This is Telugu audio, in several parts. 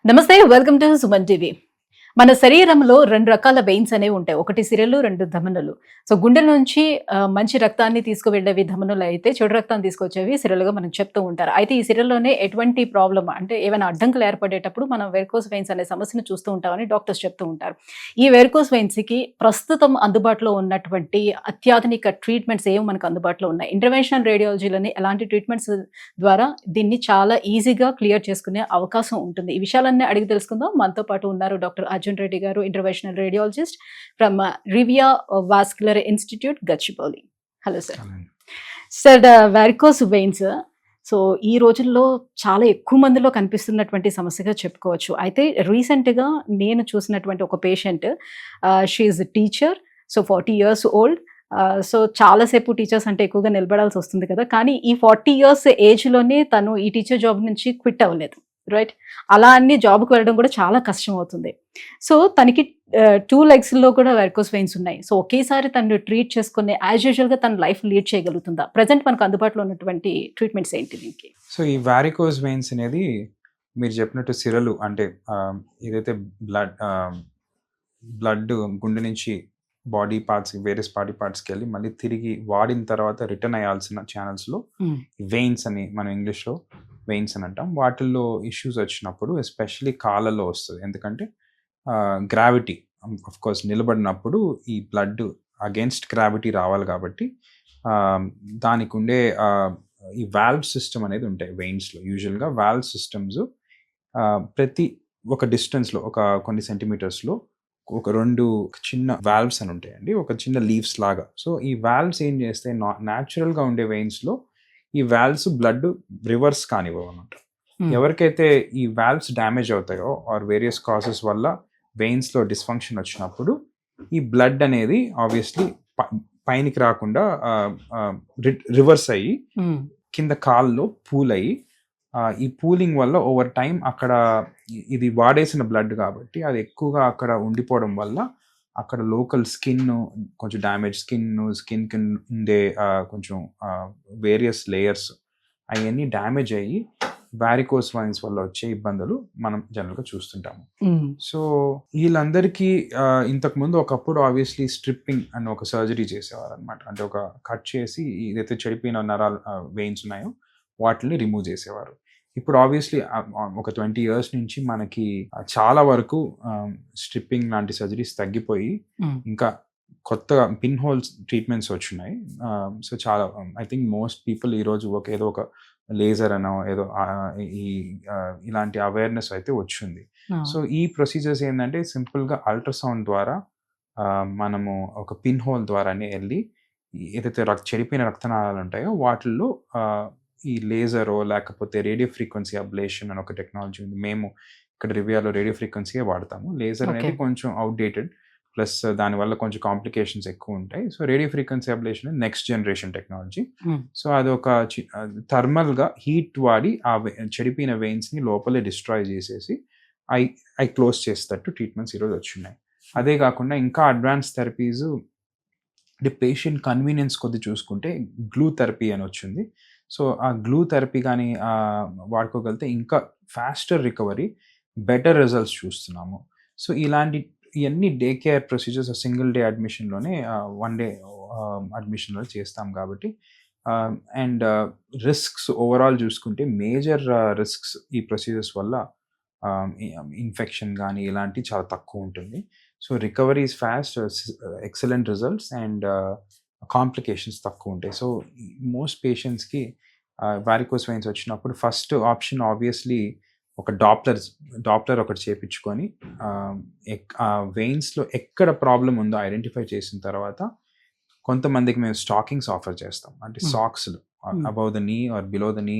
నమస్తే, వెల్కమ్ టు సుమన్ టీవీ. మన శరీరంలో 2 రకాల వెయిన్స్ అనేవి ఉంటాయి. ఒకటి సిరలు, 2 ధమనులు. సో, గుండె నుంచి మంచి రక్తాన్ని తీసుకువెళ్ళేవి ధమనులైతే, చెడు రక్తాన్ని తీసుకొచ్చేవి సిరలుగా మనకు చెప్తూ ఉంటారు. అయితే ఈ సిరల్లోనే ఎటువంటి ప్రాబ్లమ్ అంటే ఏమైనా అడ్డంకులు ఏర్పడేటప్పుడు మనం వెరికోస్ వెయిన్స్ అనే సమస్యను చూస్తూ ఉంటామని డాక్టర్స్ చెప్తూ ఉంటారు. ఈ వెరికోస్ వెయిన్స్‌కి ప్రస్తుతం అందుబాటులో ఉన్నటువంటి అత్యాధునిక ట్రీట్మెంట్స్ ఏవి మనకు అందుబాటులో ఉన్నాయి? ఇంటర్వెన్షనల్ రేడియాలజీలోని ఎలాంటి ట్రీట్మెంట్స్ ద్వారా దీన్ని చాలా ఈజీగా క్లియర్ చేసుకునే అవకాశం ఉంటుంది? ఈ విషయాలన్నీ అడిగి తెలుసుకుందాం. మనతో పాటు ఉన్నారు డాక్టర్ అర్జున్ రెడ్డి గారు, interventional radiologist from Revia vascular institute, Gachibowli. Hello sir. Sir, varicose veins so ఈ రోజుల్లో చాలా ఎక్కువ మందిలో కనిపిస్తున్నటువంటి సమస్యగా చెప్పుకోవచ్చు. అయితే రీసెంట్గా నేను చూసినటువంటి ఒక patient, she is teacher, so 40 years old. So చాలాసేపు టీచర్స్ అంటే ఎక్కువగా నిలబడాల్సి వస్తుంది కదా, కానీ ఈ 40 years ఏజ్లోనే తను ఈ టీచర్ జాబ్ నుంచి క్విట్ అవ్వలేదు, రైట్? అలా అన్ని జాబ్కి వెళ్ళడం కూడా చాలా కష్టం అవుతుంది. సో తనకి 2 legsలో కూడా వెరికోస్ వెయిన్స్ ఉన్నాయి. సో ఒకేసారి తను ట్రీట్ చేసుకుని యాజ్ యూజువల్గా తన లైఫ్ లీడ్ చేయగలుగుతుందా? ప్రజెంట్ మనకు అందుబాటులో ఉన్నటువంటి ట్రీట్మెంట్స్ ఏంటి దీనికి? సో ఈ వారికోస్ వెయిన్స్ అనేది మీరు చెప్పినట్టు సిరలు అంటే ఏదైతే బ్లడ్ గుండె నుంచి బాడీ పార్ట్స్, వేరియస్ బాడీ పార్ట్స్కి వెళ్ళి మళ్ళీ తిరిగి వాడిన తర్వాత రిటర్న్ అయ్యాల్సిన ఛానల్స్లో వెయిన్స్ అని మనం ఇంగ్లీష్లో వెయిన్స్ అని అంటాం. వాటిల్లో ఇష్యూస్ వచ్చినప్పుడు ఎస్పెషలీ కాళ్ళలో వస్తుంది. ఎందుకంటే గ్రావిటీ ఆఫ్ కోర్స్ నిలబడినప్పుడు ఈ బ్లడ్ అగేన్స్ట్ గ్రావిటీ రావాలి కాబట్టి దానికి ఉండే ఈ వాల్వ్ సిస్టమ్ అనేది ఉంటాయి వెయిన్స్లో. యూజువల్గా వాల్వ్ సిస్టమ్స్ ప్రతి ఒక డిస్టెన్స్లో ఒక కొన్ని సెంటీమీటర్స్లో ఒక 2 చిన్న వాల్వ్స్ అని ఉంటాయండి, ఒక చిన్న లీవ్స్ లాగా. సో ఈ వాల్వ్స్ ఏం చేస్తే న్యాచురల్గా ఉండే వెయిన్స్లో ఈ వాల్వ్స్ బ్లడ్ రివర్స్ కానివ్వవు అన్నమాట. ఎవరికైతే ఈ వాల్వ్స్ డ్యామేజ్ అవుతాయో ఆర్ వేరియస్ కాజెస్ వల్ల వెయిన్స్లో డిస్ఫంక్షన్ వచ్చినప్పుడు ఈ బ్లడ్ అనేది ఆబ్వియస్లీ పైనకి రాకుండా రివర్స్ అయ్యి కింద కాల్లో పూల్ అయ్యి, ఈ పూలింగ్ వల్ల ఓవర్ టైం అక్కడ ఇది వాడేసిన బ్లడ్ కాబట్టి అది ఎక్కువగా అక్కడ ఉండిపోవడం వల్ల అక్కడ లోకల్ స్కిన్ కొంచెం డ్యామేజ్, స్కిన్ ఉండే కొంచెం వేరియస్ లేయర్స్ అవన్నీ డ్యామేజ్ అయ్యి వారికోస్ వెయిన్స్ వల్ల వచ్చే ఇబ్బందులు మనం జనరల్గా చూస్తుంటాము. సో వీళ్ళందరికీ ఇంతకుముందు ఒకప్పుడు ఆబ్వియస్లీ స్ట్రిప్పింగ్ అని ఒక సర్జరీ చేసేవారు అనమాట. అంటే ఒక కట్ చేసి ఏదైతే చెడిపోయిన నరాలు వెయిన్స్ ఉన్నాయో వాటిని రిమూవ్ చేసేవారు. ఇప్పుడు ఆబ్వియస్లీ ఒక 20 years నుంచి మనకి చాలా వరకు స్ట్రిప్పింగ్ లాంటి సర్జరీస్ తగ్గిపోయి ఇంకా కొత్తగా పిన్ హోల్స్ ట్రీట్మెంట్స్ వచ్చినాయి. సో చాలా ఐ థింక్ మోస్ట్ పీపుల్ ఈరోజు ఏదో ఒక లేజర్ అనో ఏదో ఇలాంటి అవేర్నెస్ అయితే వచ్చింది. సో ఈ ప్రొసీజర్స్ ఏంటంటే సింపుల్గా అల్ట్రాసౌండ్ ద్వారా మనము ఒక పిన్ హోల్ ద్వారానే వెళ్ళి ఏదైతే చెడిపోయిన రక్తనాళాలు ఉంటాయో వాటిల్లో ఈ లేజరో లేకపోతే రేడియో ఫ్రీక్వెన్సీ అబ్లేషన్ అని ఒక టెక్నాలజీ ఉంది. మేము ఇక్కడ రివియాలో రేడియో ఫ్రీక్వెన్సీయే వాడతాము. లేజర్ అనేది కొంచెం అవుట్డేటెడ్, ప్లస్ దానివల్ల కొంచెం కాంప్లికేషన్స్ ఎక్కువ ఉంటాయి. So radio frequency ablation next generation technology. So అది ఒక థర్మల్గా హీట్ వాడి ఆ చెడిపోయిన వెయిన్స్ని లోపలే డిస్ట్రాయ్ చేసేసి ఐ క్లోజ్ చేసేటట్టు ట్రీట్మెంట్స్ ఈరోజు వచ్చినాయి. అదే కాకుండా ఇంకా అడ్వాన్స్ థెరపీస్ అంటే పేషెంట్ కన్వీనియన్స్ కొద్ది చూసుకుంటే గ్లూ థెరపీ అని వచ్చింది. సో ఆ గ్లూ థెరపీ కానీ వాడుకోగలిగితే ఇంకా ఫాస్టర్ రికవరీ, బెటర్ రిజల్ట్స్ చూస్తున్నాము. సో ఇవన్నీ day care procedures single day అడ్మిషన్లోనే 1 day అడ్మిషన్లో చేస్తాం కాబట్టి. అండ్ రిస్క్స్ ఓవరాల్ చూసుకుంటే మేజర్ రిస్క్స్ ఈ ప్రొసీజర్స్ వల్ల ఇన్ఫెక్షన్ కానీ ఇలాంటివి చాలా తక్కువ ఉంటుంది. So recovery is fast, excellent results and complications తక్కువ ఉంటాయి. సో మోస్ట్ పేషెంట్స్కి వారికోస్ వెయిన్స్ వచ్చినప్పుడు ఫస్ట్ ఆప్షన్ ఆబ్వియస్లీ ఒక డాప్లర్ ఒకటి చేయించుకొని వెయిన్స్లో ఎక్కడ ప్రాబ్లం ఉందో ఐడెంటిఫై చేసిన తర్వాత కొంతమందికి మేము స్టాకింగ్స్ ఆఫర్ చేస్తాం. అంటే సాక్స్లు అబౌవ్ ద నీ ఆర్ బిలో ద నీ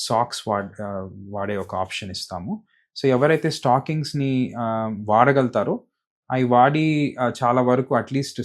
సాక్స్ వాడే ఒక ఆప్షన్ ఇస్తాము. సో ఎవరైతే స్టాకింగ్స్ని వాడగలుగుతారో అవి వాడి చాలా వరకు అట్లీస్ట్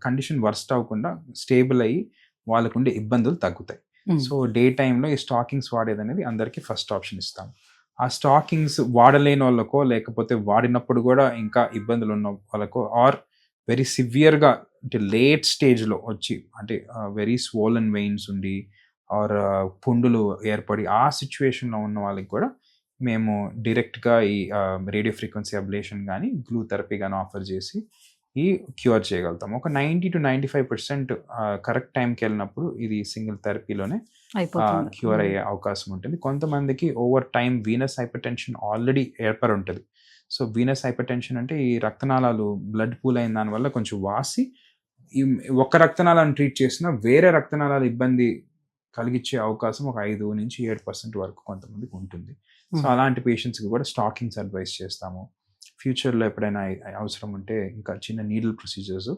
కండిషన్ వర్స్ట్ అవ్వకుండా స్టేబుల్ అయ్యి వాళ్ళకు ఉండే ఇబ్బందులు తగ్గుతాయి. సో డే టైంలో ఈ స్టాకింగ్స్ వాడేది అనేది అందరికీ ఫస్ట్ ఆప్షన్ ఇస్తాం. ఆ స్టాకింగ్స్ వాడలేని వాళ్ళకో లేకపోతే వాడినప్పుడు కూడా ఇంకా ఇబ్బందులు ఉన్న వాళ్ళకో ఆర్ వెరీ సివియర్గా అంటే లేట్ స్టేజ్లో వచ్చి అంటే వెరీ స్వోలన్ వెయిన్స్ ఉండి ఆర్ పుండులు ఏర్పడి ఆ సిచ్యువేషన్లో ఉన్న వాళ్ళకి కూడా మేము డైరెక్ట్గా ఈ రేడియో ఫ్రీక్వెన్సీ అబ్లేషన్ కానీ గ్లూ థెరపీ కానీ ఆఫర్ చేసి ఈ క్యూర్ చేయగలుగుతాం. ఒక 90-95% కరెక్ట్ టైంకి వెళ్ళినప్పుడు ఇది సింగిల్ థెరపీలోనే అయిపోతుంది. క్యూర్ అయ్యే అవకాశం ఉంటుంది. కొంతమందికి over time Venus hyper tension already ఏర్పడి ఉంటుంది. సో వీనస్ హైపర్ టెన్షన్ అంటే ఈ రక్తనాళాలు బ్లడ్ పూల్ అయిన దానివల్ల కొంచెం వాసి ఈ ఒక్క రక్తనాళాన్ని ట్రీట్ చేసినా వేరే రక్తనాళాలు ఇబ్బంది కలిగించే అవకాశం ఒక 5-7% వరకు కొంతమందికి ఉంటుంది. సో అలాంటి పేషెంట్స్కి కూడా స్టాకింగ్స్ అడ్వైస్ చేస్తాము. ఫ్యూచర్లో ఎప్పుడైనా అవసరం ఉంటే ఇంకా చిన్న నీడిల్ ప్రొసీజర్స్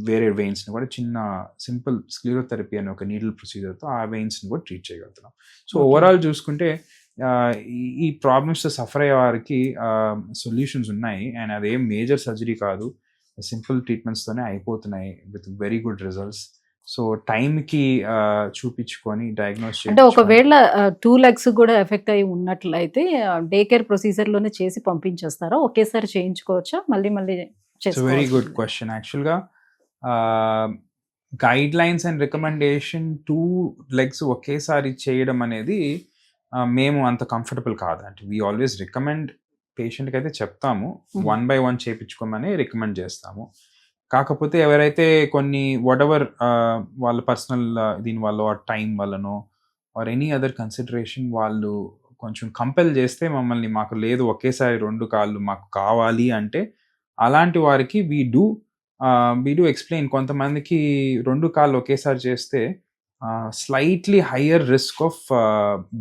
వేరే వెయిన్స్ని కూడా చిన్న సింపుల్ స్క్లీరోథెరపీ అనే ఒక నీడిల్ ప్రొసీజర్తో ఆ వెయిన్స్ని కూడా ట్రీట్ చేయగలుగుతున్నాం. సో ఓవరాల్ చూసుకుంటే ఈ ప్రాబ్లమ్స్తో సఫర్ అయ్యే వారికి సొల్యూషన్స్ ఉన్నాయి. అండ్ అదేం మేజర్ సర్జరీ కాదు, సింపుల్ ట్రీట్మెంట్స్తోనే అయిపోతున్నాయి with very good results. So టైంకి చూపించుకొని డయాగ్నోస్ అంటే ఒకవేళ 2 legs కూడా ఎఫెక్ట్ అయ్యి ఉన్నట్లయితే డే కేర్ ప్రొసీజర్లోనే చేసి పంపించేస్తారా? ఒకేసారి చేయించుకోవచ్చా? మళ్ళీ వెరీ గుడ్ క్వశ్చన్. యాక్చువల్గా guide lines and recommendation 2 legs ఒకేసారి చేయడం అనేది మేము అంత కంఫర్టబుల్ కాదు. అంటే వీ ఆల్వేస్ రికమెండ్ పేషెంట్కి అయితే చెప్తాము 1 by 1 చేయించుకోమని రికమెండ్ చేస్తాము. కాకపోతే ఎవరైతే కొన్ని వాటెవర్ వాళ్ళ పర్సనల్ దీనివల్ల టైం వల్లనో ఆర్ ఎనీ అదర్ కన్సిడరేషన్ వాళ్ళు కొంచెం కంపెల్ చేస్తే మమ్మల్ని మాకు లేదు ఒకేసారి 2 కాళ్ళు మాకు కావాలి అంటే అలాంటి వారికి వీ డూ ఎక్స్ప్లెయిన్. కొంతమందికి 2 కాళ్ళు ఒకేసారి చేస్తే slightly higher risk of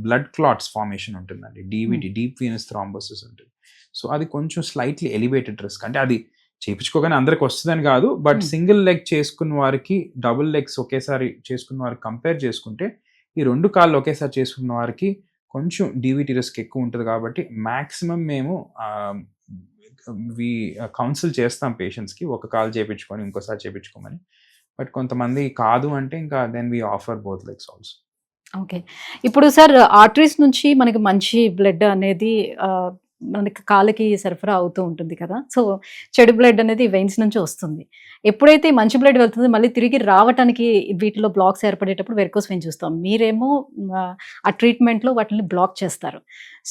blood clots formation ఉంటుందండి. డీవీటీ డీప్ వీనస్ థ్రాంబోసిస్ ఉంటుంది. సో అది కొంచెం స్లైట్లీ ఎలివేటెడ్ రిస్క్. అంటే అది చేయించుకోగానే అందరికి వస్తుందని కాదు, బట్ సింగిల్ లెగ్ చేసుకున్న వారికి డబుల్ లెగ్స్ ఒకేసారి చేసుకున్న వారికి కంపేర్ చేసుకుంటే ఈ 2 కాళ్ళు ఒకేసారి చేసుకున్న వారికి కొంచెం డీవీటీ రిస్క్ ఎక్కువ ఉంటుంది. కాబట్టి మ్యాక్సిమం మేము కౌన్సిల్ చేస్తాం పేషెంట్స్కి ఒక కాలు చేయించుకొని ఇంకోసారి చేయించుకోమని. బట్ కొంతమంది కాదు అంటే ఇంకా then we offer both legs also. Okay. ఇప్పుడు సార్ ఆర్టరీస్ నుంచి మనకి మంచి బ్లడ్ అనేది మనకి కాళ్ళకి సరఫరా అవుతూ ఉంటుంది కదా. సో చెడు బ్లడ్ అనేది వెయిన్స్ నుంచి వస్తుంది. ఎప్పుడైతే మంచి బ్లడ్ వెళ్తుందో మళ్ళీ తిరిగి రావటానికి వీటిలో బ్లాక్స్ ఏర్పడేటప్పుడు వెరికోస్ వెయిన్ చూస్తాం. మీరేమో ఆ ట్రీట్మెంట్లో వాటిని బ్లాక్ చేస్తారు.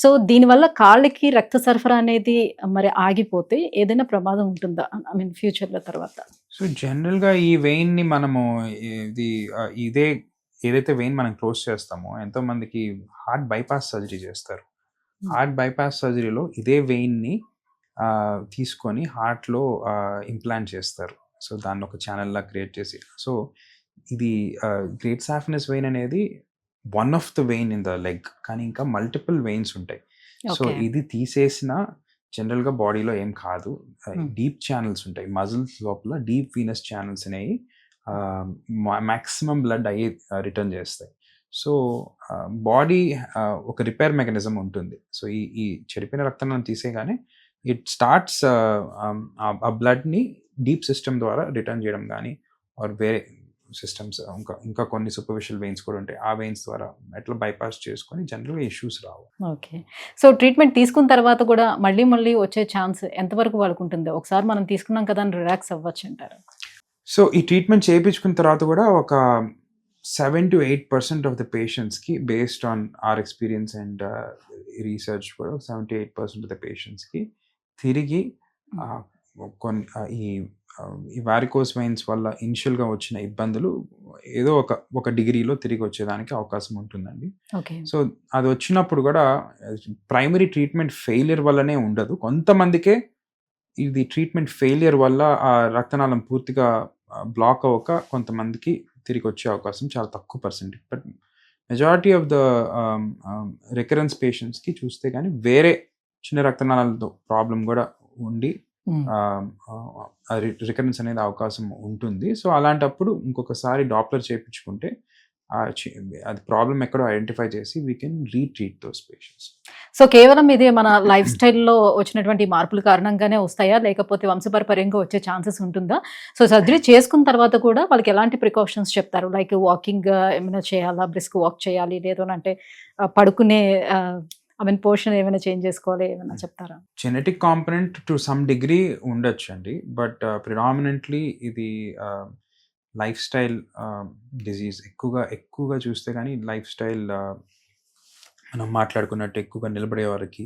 సో దీనివల్ల కాళ్ళకి రక్త సరఫరా అనేది మరి ఆగిపోతే ఏదైనా ప్రమాదం ఉంటుందా? ఐ మీన్ ఫ్యూచర్లో తర్వాత? సో జనరల్గా ఈ వెయిన్ని మనము ఏదైతే వెయిన్ మనం క్లోజ్ చేస్తామో ఎంతోమందికి హార్ట్ బైపాస్ సర్జరీ చేస్తారు. హార్ట్ బైపాస్ సర్జరీలో ఇదే వెయిన్ని తీసుకొని హార్ట్లో ఇంప్లాంట్ చేస్తారు. సో దాన్ని ఒక ఛానల్లా క్రియేట్ చేసి. సో ఇది గ్రేట్ సాఫినస్ వెయిన్ అనేది one of the vein in the leg, కానీ ఇంకా మల్టిపుల్ వెయిన్స్ ఉంటాయి. సో ఇది తీసేసిన జనరల్గా బాడీలో ఏం కాదు. డీప్ ఛానల్స్ ఉంటాయి మజిల్స్ లోపల, డీప్ వీనస్ ఛానల్స్ అనేవి మ్యాక్సిమం బ్లడ్ అయ్యి రిటర్న్ చేస్తాయి. సో బాడీ ఒక రిపేర్ మెకానిజం ఉంటుంది. సో ఈ చెడిపోయిన రక్తాన్ని తీసేగానే ఇట్ స్టార్ట్స్ ఆ బ్లడ్ని డీప్ సిస్టమ్ ద్వారా రిటర్న్ చేయడం కానీ ఆర్ వేరే సిస్టమ్స్ ఇంకా కొన్ని సూపర్ఫిషియల్ వెయిన్స్ కూడా ఉంటాయి. ఆ వెయిన్స్ ద్వారా ఎట్లా బైపాస్ చేసుకొని జనరల్గా ఇష్యూస్ రావు. ఓకే. సో ట్రీట్మెంట్ తీసుకున్న తర్వాత కూడా మళ్ళీ వచ్చే ఛాన్స్ ఎంతవరకు వాళ్ళకు ఉంటుంది? ఒకసారి మనం తీసుకున్నాం కదా అని రిలాక్స్ అవ్వచ్చు అంటారు? సో ఈ ట్రీట్మెంట్ చేయించుకున్న తర్వాత కూడా ఒక 7-8% ఆఫ్ ద పేషెంట్స్కి based on our experience and research కూడా 7-8% ఆఫ్ ద పేషెంట్స్కి తిరిగి ఈ వారికోస్ వెయిన్స్ వల్ల ఇనిషియల్గా వచ్చిన ఇబ్బందులు ఏదో ఒక డిగ్రీలో తిరిగి వచ్చేదానికి అవకాశం ఉంటుందండి. సో అది వచ్చినప్పుడు కూడా ప్రైమరీ ట్రీట్మెంట్ ఫెయిలియర్ వల్లనే ఉండదు. కొంతమందికే ఇది ట్రీట్మెంట్ ఫెయిలియర్ వల్ల ఆ రక్తనాళం పూర్తిగా బ్లాక్ అవ్వక కొంతమందికి తిరిగి వచ్చే అవకాశం చాలా తక్కువ percentage. But majority of the recurrence పేషెంట్స్కి చూస్తే కానీ వేరే చిన్న రక్తనాళాలతో ప్రాబ్లం కూడా ఉండి రికరెన్స్ అనేది అవకాశం ఉంటుంది. సో అలాంటప్పుడు ఇంకొకసారి డాప్లర్ చేయించుకుంటే అది ప్రాబ్లం ఎక్కడో ఐడెంటిఫై చేసి we can retreat those patients. So కేవలం ఇది మన లైఫ్ స్టైల్లో వచ్చినటువంటి మార్పుల కారణంగానే వస్తాయా, లేకపోతే వంశపారంపర్యంగా వచ్చే ఛాన్సెస్ ఉంటుందా? సో సర్జరీ చేసుకున్న తర్వాత కూడా వాళ్ళకి ఎలాంటి ప్రికాషన్స్ చెప్తారు? లైక్ వాకింగ్ ఏమైనా చేయాలా, బ్రిస్క్ వాక్ చేయాలి, లేదంటే పడుకునే పోర్షన్ ఏమైనా చేంజ్ చేసుకోవాలి, ఏమైనా చెప్తారా? Genetic component to some degree ఉండొచ్చు అండి, బట్ ప్రిడామినెంట్లీ ఇది లైఫ్ స్టైల్ డిజీజ్ ఎక్కువగా చూస్తే కానీ లైఫ్ స్టైల్ మనం మాట్లాడుకున్నట్టు ఎక్కువగా నిలబడే వారికి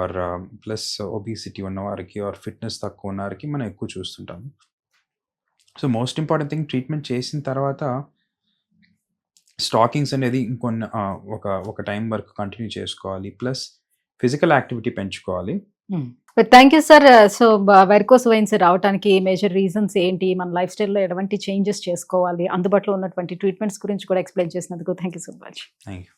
ఆర్ ప్లస్ ఒబిసిటీ ఉన్నవారికి ఆర్ ఫిట్నెస్ తక్కువ ఉన్న వారికి మనం ఎక్కువ చూస్తుంటాము. So most important thing treatment చేసిన తర్వాత స్టాకింగ్స్ అనేది ఒక టైం వరకు కంటిన్యూ చేసుకోవాలి. ప్లస్ ఫిజికల్ యాక్టివిటీ పెంచుకోవాలి. Thank you sir. So varicose veins రావడానికి మేజర్ రీజన్స్ ఏంటి, మన లైఫ్ స్టైల్లో ఎటువంటి చేంజెస్ చేసుకోవాలి, అందుబాటులో ఉన్నటువంటి ట్రీట్మెంట్స్ గురించి కూడా ఎక్స్ప్లెయిన్ చేసినందుకు thank you so much. Thank you.